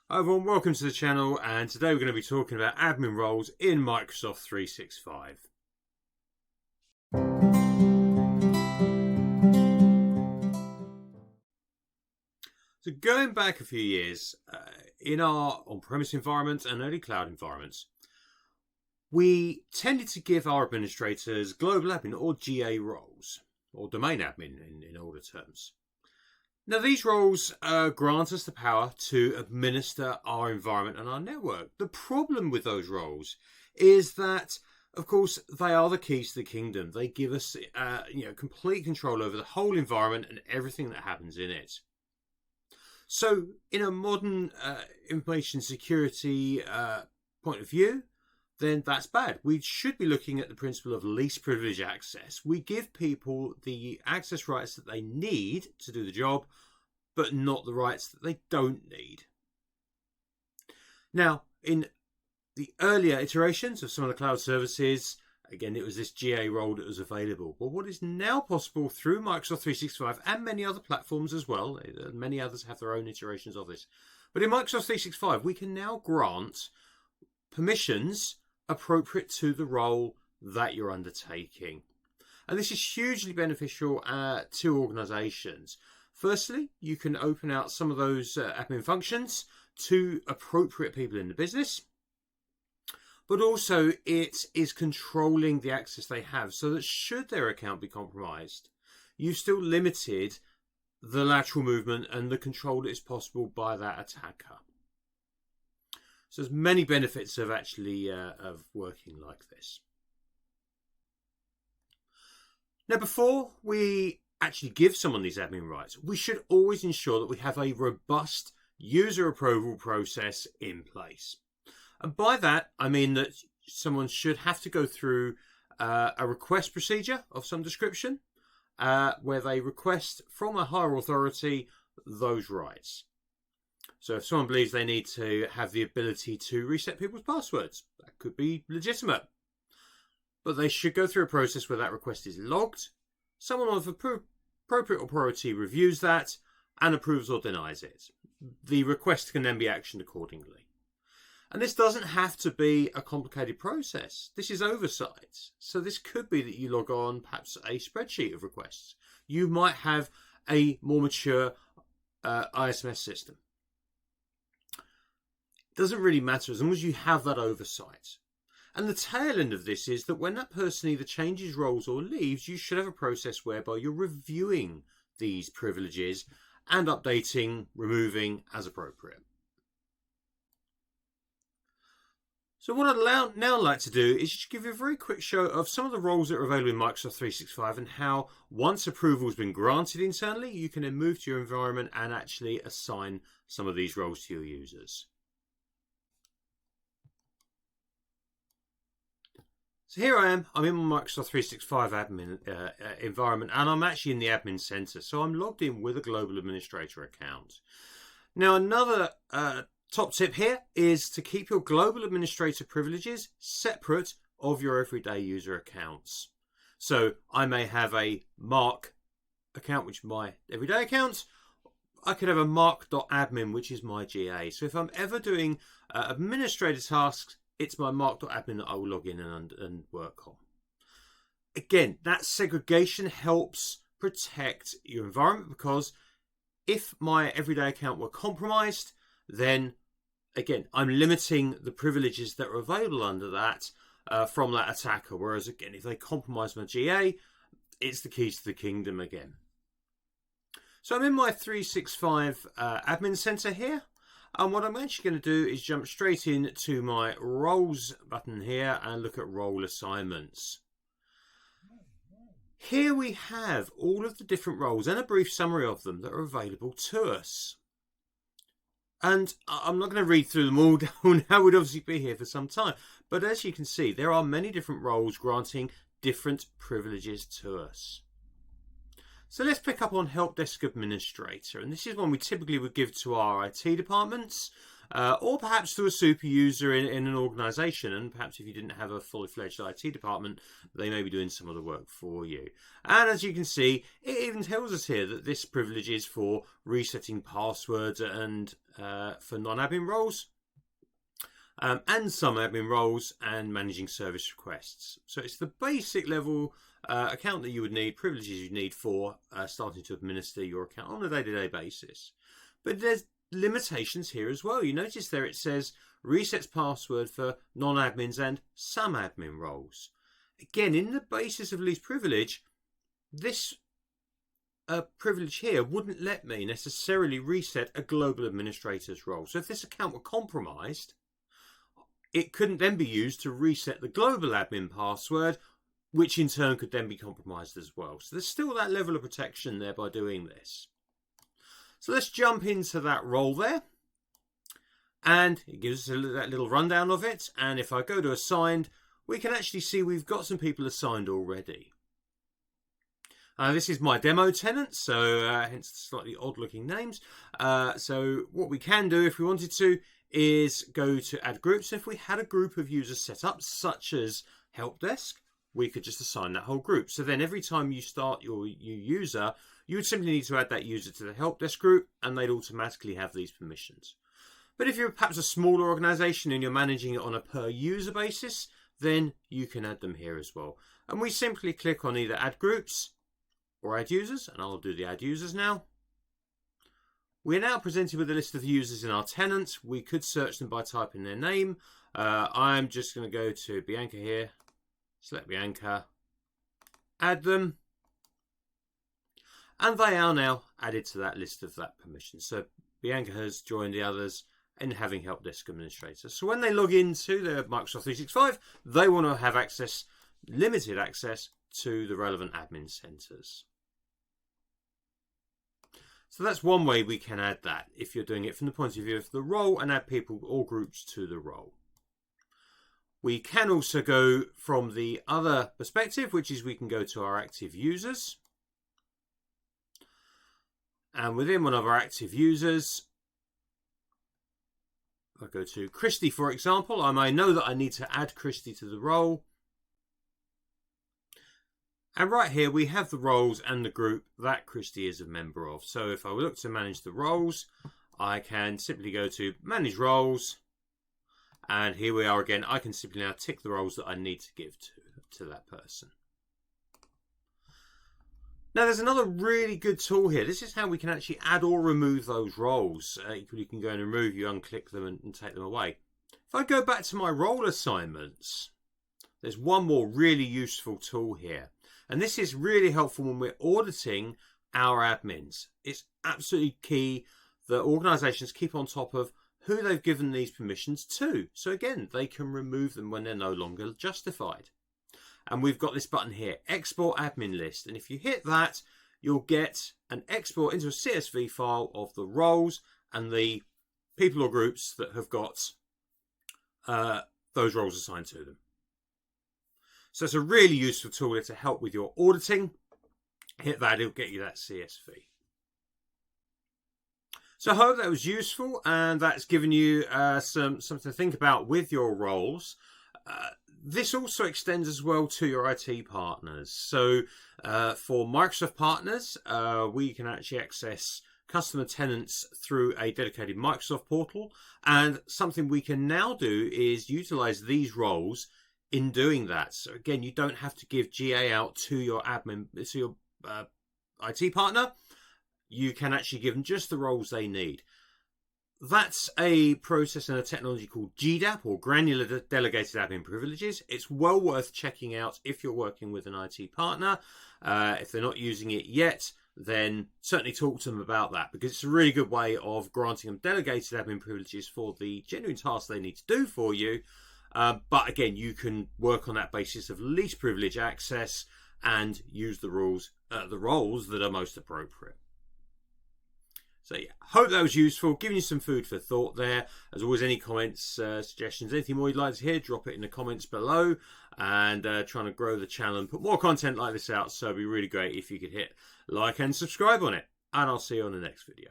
Hi everyone, welcome to the channel, and today we're going to be talking about admin roles in Microsoft 365. So going back a few years, in our on-premise environments and early cloud environments, we tended to give our administrators global admin or GA roles, or domain admin in older terms. Now, these roles grant us the power to administer our environment and our network. The problem with those roles is that, of course, they are the keys to the kingdom. They give us, complete control over the whole environment and everything that happens in it. So, in a modern information security point of view, then that's bad. We should be looking at the principle of least privilege access. We give people the access rights that they need to do the job, but not the rights that they don't need. Now, in the earlier iterations of some of the cloud services, again, it was this GA role that was available. But what is now possible through Microsoft 365 and many other platforms as well, many others have their own iterations of this, but in Microsoft 365, we can now grant permissions appropriate to the role that you're undertaking. And this is hugely beneficial to organizations. Firstly, you can open out some of those admin functions to appropriate people in the business, but also it is controlling the access they have so that should their account be compromised, you've still limited the lateral movement and the control that is possible by that attacker. So there's many benefits of actually of working like this. Now, before we actually give someone these admin rights, we should always ensure that we have a robust user approval process in place. And by that, I mean that someone should have to go through a request procedure of some description where they request from a higher authority those rights. So if someone believes they need to have the ability to reset people's passwords, that could be legitimate. But they should go through a process where that request is logged. Someone of appropriate authority reviews that and approves or denies it. The request can then be actioned accordingly. And this doesn't have to be a complicated process. This is oversight. So this could be that you log on perhaps a spreadsheet of requests. You might have a more mature ISMS system. It doesn't really matter as long as you have that oversight. And the tail end of this is that when that person either changes roles or leaves, you should have a process whereby you're reviewing these privileges and updating, removing as appropriate. So what I'd now like to do is just give you a very quick show of some of the roles that are available in Microsoft 365 and how once approval has been granted internally, you can then move to your environment and actually assign some of these roles to your users. So here I am, I'm in my Microsoft 365 admin environment, and I'm actually in the admin center. So I'm logged in with a global administrator account. Now, another top tip here is to keep your global administrator privileges separate of your everyday user accounts. So I may have a Mark account, which is my everyday account. I could have a mark.admin, which is my GA. So if I'm ever doing administrator tasks, it's my mark.admin that I will log in and work on. Again, that segregation helps protect your environment because if my everyday account were compromised, then again, I'm limiting the privileges that are available under that from that attacker. Whereas again, if they compromise my GA, it's the keys to the kingdom again. So I'm in my 365 admin center here. And what I'm actually going to do is jump straight into my roles button here and look at role assignments. Here we have all of the different roles and a brief summary of them that are available to us. And I'm not going to read through them all down. I would obviously be here for some time. But as you can see, there are many different roles granting different privileges to us. So let's pick up on Help Desk Administrator, and this is one we typically would give to our IT departments, or perhaps to a super user in an organisation. And perhaps if you didn't have a fully fledged IT department, they may be doing some of the work for you. And as you can see, it even tells us here that this privilege is for resetting passwords and for non-admin roles. And some admin roles and managing service requests. So it's the basic level account that you would need, privileges you need for starting to administer your account on a day-to-day basis. But there's limitations here as well. You notice there it says resets password for non-admins and some admin roles. Again, in the basis of least privilege, this privilege here wouldn't let me necessarily reset a global administrator's role. So if this account were compromised, it couldn't then be used to reset the global admin password, which in turn could then be compromised as well. So there's still that level of protection there by doing this. So let's jump into that role there. And it gives us that little rundown of it. And if I go to assigned, we can actually see we've got some people assigned already. This is my demo tenant, so hence the slightly odd looking names. So what we can do if we wanted to is go to add groups. If we had a group of users set up, such as help desk, we could just assign that whole group. So then every time you start your new user, you would simply need to add that user to the help desk group and they'd automatically have these permissions. But if you're perhaps a smaller organization and you're managing it on a per user basis, then you can add them here as well. And we simply click on either add groups or add users, and I'll do the add users now. We're now presented with a list of users in our tenant. We could search them by typing their name. I'm just going to go to Bianca here, select Bianca, add them, and they are now added to that list of that permission. So Bianca has joined the others in having help desk administrator. So when they log into their Microsoft 365, they want to have access, limited access to the relevant admin centers. So that's one way we can add that if you're doing it from the point of view of the role and add people or groups to the role. We can also go from the other perspective, which is we can go to our active users. And within one of our active users, I go to Christy, for example. I may know that I need to add Christy to the role. And right here we have the roles and the group that Christy is a member of. So if I look to manage the roles, I can simply go to manage roles. And here we are again. I can simply now tick the roles that I need to give to that person. Now there's another really good tool here. This is how we can actually add or remove those roles. You can go and remove, you unclick them and take them away. If I go back to my role assignments, there's one more really useful tool here. And this is really helpful when we're auditing our admins. It's absolutely key that organizations keep on top of who they've given these permissions to. So again, they can remove them when they're no longer justified. And we've got this button here, Export Admin List. And if you hit that, you'll get an export into a CSV file of the roles and the people or groups that have got those roles assigned to them. So it's a really useful tool to help with your auditing. Hit that, it'll get you that CSV. So I hope that was useful and that's given you something to think about with your roles. This also extends as well to your IT partners. So for Microsoft partners, we can actually access customer tenants through a dedicated Microsoft portal. And something we can now do is utilize these roles in doing that. So again, you don't have to give GA out to your admin, to your IT partner. You can actually give them just the roles they need. That's a process and a technology called GDAP, or Granular Delegated Admin Privileges. It's well worth checking out if you're working with an IT partner. If they're not using it yet, then certainly talk to them about that, because it's a really good way of granting them delegated admin privileges for the genuine tasks they need to do for you. But again, you can work on that basis of least privilege access and use the roles that are most appropriate. So yeah, hope that was useful, giving you some food for thought there. As always, any comments, suggestions, anything more you'd like to hear, drop it in the comments below. And trying to grow the channel and put more content like this out. So it'd be really great if you could hit like and subscribe on it. And I'll see you on the next video.